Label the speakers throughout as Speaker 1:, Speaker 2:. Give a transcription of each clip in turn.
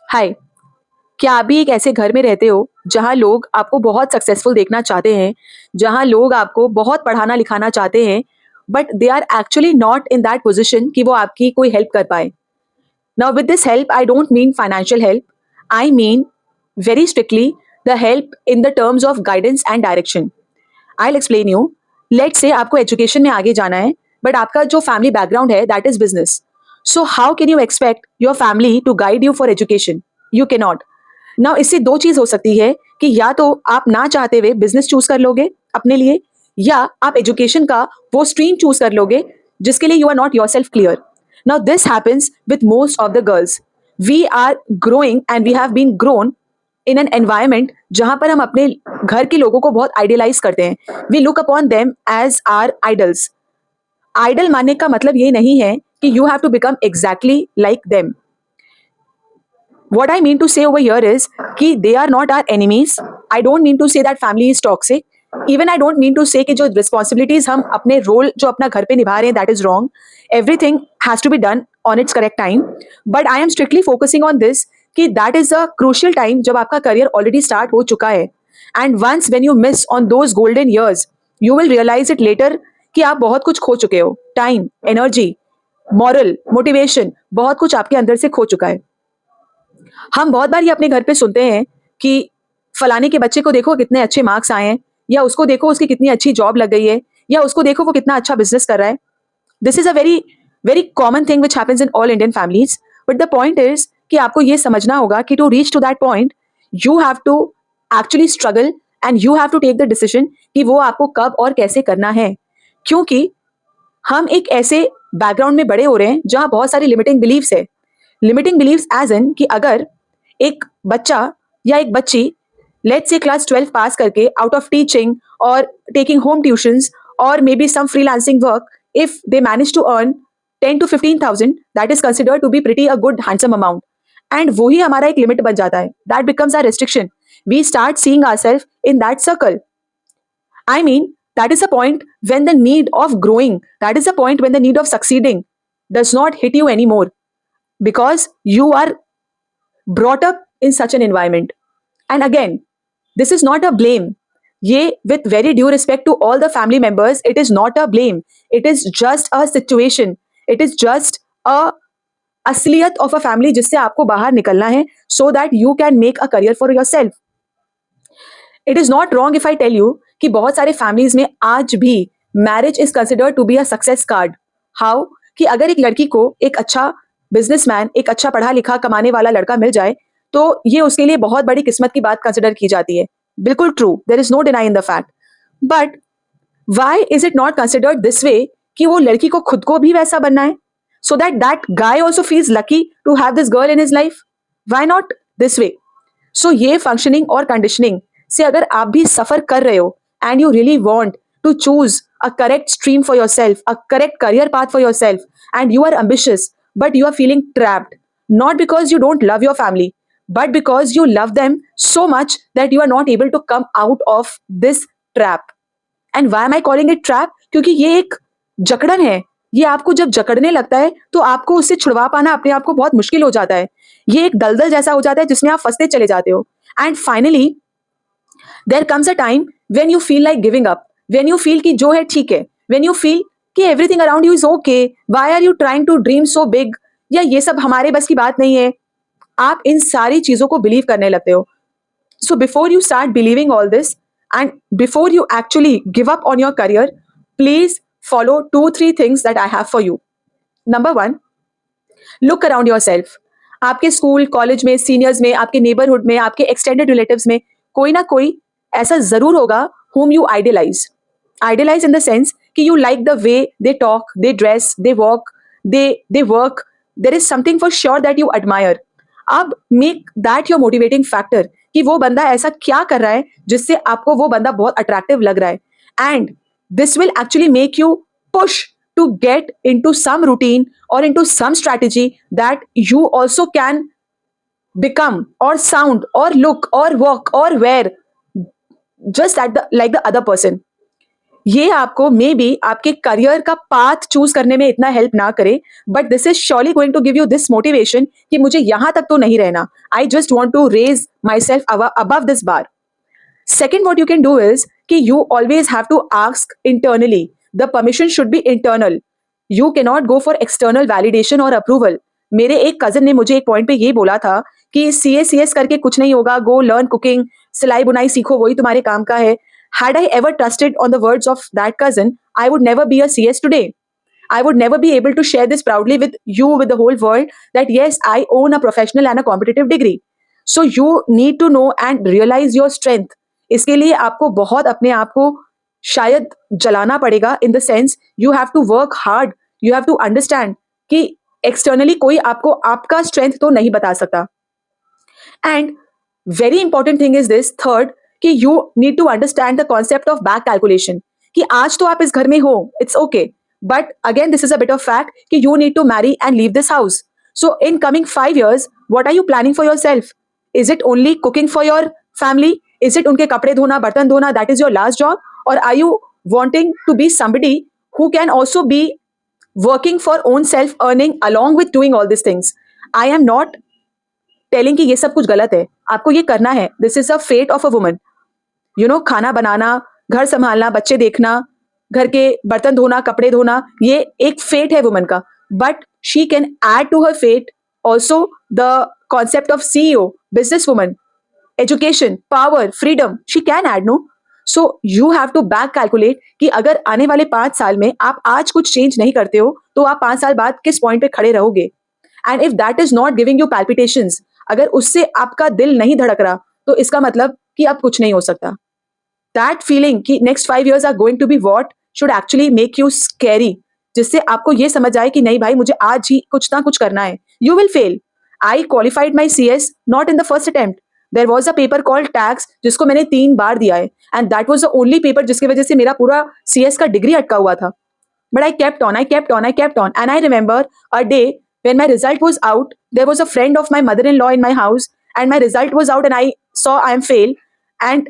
Speaker 1: हाय। क्या आप भी एक ऐसे घर में रहते हो जहां लोग आपको बहुत सक्सेसफुल देखना चाहते हैं, जहां लोग आपको बहुत पढ़ाना लिखाना चाहते हैं, but they are actually not in that position कि वो आपकी कोई हेल्प कर पाए। Now with this help I don't mean financial help, I mean very strictly the help in the terms of guidance and direction. I explain you. Let say आपको education में आगे जाना है, बट आपका जो फैमिली बैकग्राउंड है that is business. So how can you expect your family to guide you for education? You can not. Now इससे दो चीज हो सकती है कि या तो आप ना चाहते हुए बिजनेस चूज कर लोगे अपने लिए, या आप एजुकेशन का वो स्ट्रीम चूज कर लोगे जिसके लिए you are not yourself clear. Now this happens with most of the girls. We are growing and we have been grown in an environment जहां पर हम अपने घर के लोगों को बहुत आइडियलाइज करते हैं। We look upon them as are idols. Idol मानने का मतलब ये नहीं है कि you have to become exactly like them. What I mean to say over here is कि they are not our enemies. I don't mean to say that family is toxic. Even I don't mean to say कि जो responsibilities हम अपने role जो अपना घर पे निभा रहे हैं that is wrong. Everything has to be done on its correct time. But I am strictly focusing on this कि that is a crucial time जब आपका career already start हो चुका है. And once when you miss on those golden years, you will realize it later कि आप बहुत कुछ खो चुके हो. Time, energy, moral, motivation, बहुत कुछ आपके अंदर से खो चुका है। हम बहुत बार ये अपने घर पे सुनते हैं कि फलाने के बच्चे को देखो कितने अच्छे मार्क्स आए हैं, या उसको देखो उसकी कितनी अच्छी जॉब लग गई है, या उसको देखो वो कितना अच्छा बिजनेस कर रहा है। This is a very very common thing which happens in all Indian families. But the point is कि आपको ये समझना होगा कि to reach to that point you have to actually struggle and you have to take the decision कि वो आपको कब और कैसे करना है। क्योंकि हम एक ऐसे बैकग्राउंड में बड़े हो रहे हैं जहां बहुत सारी लिमिटिंग बिलीव्स है। लिमिटिंग बिलीव्स एज इन कि अगर एक बच्चा या एक बच्ची लेट्स से क्लास 12 पास करके आउट ऑफ टीचिंग और टेकिंग होम ट्यूशंस और maybe some freelancing work, if they manage to earn 10 to 15,000, that is considered to be pretty a good handsome amount. And वो ही हमारा एक limit बन जाता है। That becomes a restriction. We start seeing ourself in that circle. I mean, that is the point when the need of growing, that is the point when the need of succeeding does not hit you anymore because you are brought up in such an environment. And again, this is not a blame. Ye, with very due respect to all the family members, it is not a blame. It is just a situation. It is just a असलियत of a family जिससे आपको बाहर निकलना है so that you can make a career for yourself. It is not wrong if I tell you कि बहुत सारे families में आज भी marriage is considered to be a success card. How कि अगर एक लड़की को एक अच्छा बिजनेसमैन, एक अच्छा पढ़ा लिखा कमाने वाला लड़का मिल जाए तो ये उसके लिए बहुत बड़ी किस्मत की बात कंसिडर की जाती है। बिल्कुल true, there is no deny in the fact. But why is it not considered this way कि वो लड़की को खुद को भी वैसा बनना है so that that guy also feels lucky to have this girl in his life? Why not this way? So ये फंक्शनिंग और कंडीशनिंग से अगर आप भी सफर कर रहे हो and you really want to choose a correct stream for yourself, a correct career path for yourself, and you are ambitious but you are feeling trapped, not because you don't love your family but because you love them so much that you are not able to come out of this trap. And why am I calling it trap? क्योंकि ये एक जकड़न है। ये आपको जब जकड़ने लगता है तो आपको उससे छुड़वा पाना अपने आप को बहुत मुश्किल हो जाता है। ये एक दलदल जैसा हो जाता है जिसमें आप फंसते चले जाते हो। And finally there comes a time when you feel like giving up, when you feel कि जो है ठीक है, व्हेन यू फील कि everything around you is okay, why are you trying to dream so big, या ये सब हमारे बस की बात नहीं है। आप इन सारी चीजों को बिलीव करने लगते हो। So before you start believing all this and before you actually give up on your career, please follow 2-3 things that I have for you. Number 1, look around yourself. आपके स्कूल कॉलेज में, seniors में, आपके neighbourhood में, आपके extended relatives में कोई ना कोई ऐसा जरूर होगा whom you idolize. Idolize in the sense कि you like the way they talk, they dress, they walk, they work. There is something for sure that you admire. अब make that your motivating factor कि वो बंदा ऐसा क्या कर रहा है जिससे आपको वो बंदा बहुत अट्रैक्टिव लग रहा है। And this will actually make you push to get into some routine or into some strategy that you also can become or sound or look or walk or wear just like the other person. ये आपको maybe आपके career का path choose करने में इतना help ना करे, but this is surely going to give you this motivation कि मुझे यहां तक तो नहीं रहना. I just want to raise myself above this bar. Second, what you can do is कि you always have to ask internally. The permission should be internal. You cannot go for external validation or approval. मेरे एक cousin ने मुझे एक point पे ये बोला था कि CS करके कुछ नहीं होगा, गो लर्न कुकिंग, सिलाई बुनाई सीखो, वही तुम्हारे काम का है. Had I ever trusted on the words of that cousin, I would never be a CS today. I would never be able to share this proudly with you, with the whole world, that yes, I own a professional and a competitive degree. So you need to know and realize your strength. इसके लिए आपको बहुत अपने आप को शायद जलाना पड़ेगा, in the sense you have to work hard. You have to understand कि एक्सटर्नली कोई आपको आपका स्ट्रेंथ तो नहीं बता सकता. And very important thing is this third, कि you need to understand the concept of back calculation. कि आज तो आप इस घर में हो, it's okay, but again this is a bit of fact कि you need to marry and leave this house. So in coming 5 years, what are you planning for yourself? Is it only cooking for your family? Is it उनके कपड़े धोना, बर्तन धोना, that is your last job? Or are you wanting to be somebody who can also be working for own self earning along with doing all these things? I am not telling कि ये सब कुछ गलत है, आपको ये करना है. This is a fate of a woman. You know, खाना बनाना, घर संभालना, बच्चे देखना, घर के बर्तन धोना, कपड़े धोना, ये एक फेट है वुमन का. But she can add to her fate also the concept of CEO, business woman, education, power, freedom. She can add, no? So you have to back calculate कि अगर आने वाले 5 साल में आप आज कुछ चेंज नहीं करते हो तो आप 5 साल बाद किस पॉइंट पे खड़े रहोगे. And if that is not giving you palpitations, अगर उससे आपका दिल नहीं धड़क रहा, तो इसका मतलब कि अब कुछ नहीं हो सकता. दैट फीलिंग कि next 5 years are going to be what should actually make you scary, जिससे आपको ये समझ आए कि नहीं भाई, मुझे आज ही कुछ ना कुछ करना है. You will fail. I qualified my CS not in the first attempt. There was a paper called tax, जिसको मैंने 3 बार दिया है, and that was the only paper जिसकी वजह से मेरा पूरा CS का डिग्री अटका हुआ था. But I kept on, and I remember a day when my result was out. There was a friend of my mother-in-law in my house, and my result was out, and I saw I am fail, and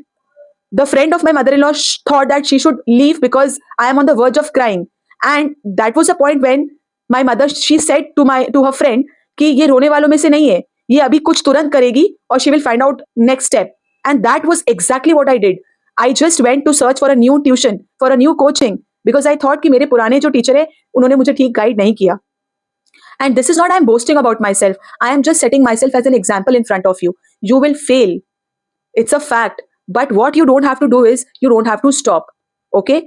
Speaker 1: the friend of my mother-in-law thought that she should leave because I am on the verge of crying. And that was a point when my mother, she said to her friend कि ये रोने वालों में से नहीं है, ये अभी कुछ तुरंत करेगी और she will find out next step. And that was exactly what I did. I just went to search for a new tuition, for a new coaching, because I thought कि मेरे पुराने जो टीचर है उन्होंने मुझे ठीक गाइड नहीं किया. And this is not I'm boasting about myself. I am just setting myself as an example in front of you. You will fail. It's a fact. But what you don't have to do is you don't have to stop. Okay?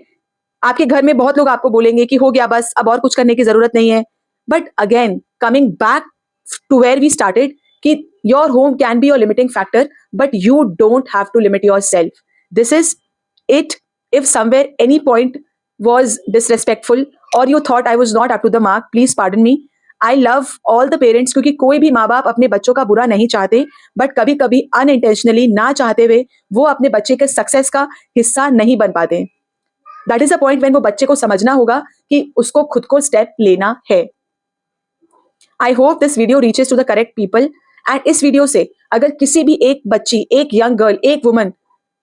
Speaker 1: आपके घर में बहुत लोग आपको बोलेंगे कि हो गया बस, अब और कुछ करने की जरूरत नहीं है. But again, coming back to where we started, कि your home can be your limiting factor, but you don't have to limit yourself. This is it. If somewhere any point was disrespectful or you thought I was not up to the mark, please pardon me. I love all the parents, क्योंकि कोई भी माँ बाप अपने बच्चों का बुरा नहीं चाहते, बट कभी कभी अनइंटेंशनली, ना चाहते हुए, वो अपने बच्चे के सक्सेस का हिस्सा नहीं बन पाते. That is a point when वो बच्चे को समझना होगा कि उसको खुद को स्टेप लेना है. I hope this video reaches to the correct people. And इस वीडियो से अगर किसी भी एक बच्ची, एक यंग गर्ल, एक वुमन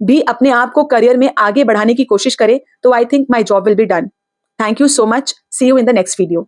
Speaker 1: भी अपने आप को करियर में आगे बढ़ाने की कोशिश करे, तो I think my job will be done. Thank you so much. See you in the next video.